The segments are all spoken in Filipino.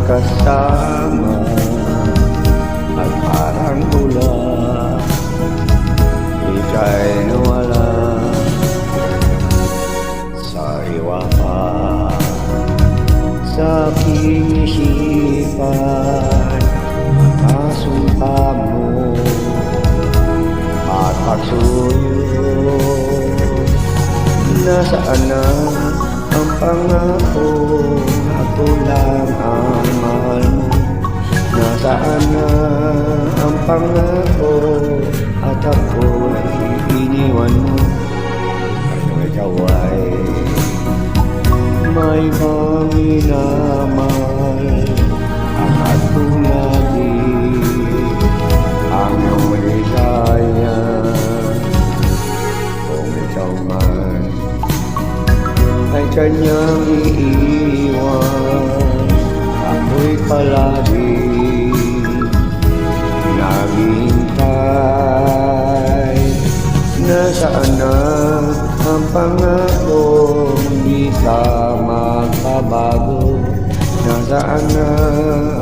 magkasama at parang tula, ika'y nawala sa iwakan sa aking isipan. Makasunta mo at pagsuyo, nasaan na ang pangako na ako lang ang mahal mo? Nasaan na ang pangako at ako'y iniwan mo? Ano ikaw ay may paminamahal at kung lagi ang iyong ligaya. Kung ikaw man ay kanyang iiwan, ako'y palagi naghihintay. Nasaan na ang pangakong di ka magbabago? Nasaan na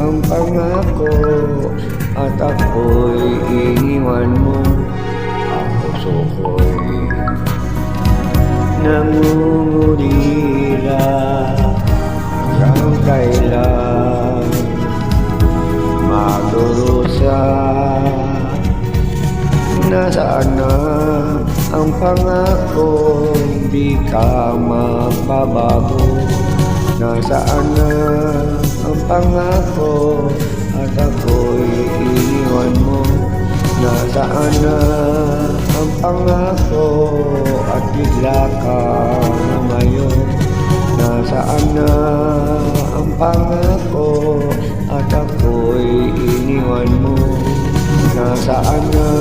ang pangako at ako'y iniwan mo? Ang puso ko'y nangungulila hanggang kailan magdurusa. Nasaan na ang pangako di ka magbabago? Nasaan na ang pangako at ako'y iniwan mo? Nasaan na ang pangako at bigla ka na ngayon? Nasaan na ang pangako at ako'y iniwan mo? Nasaan na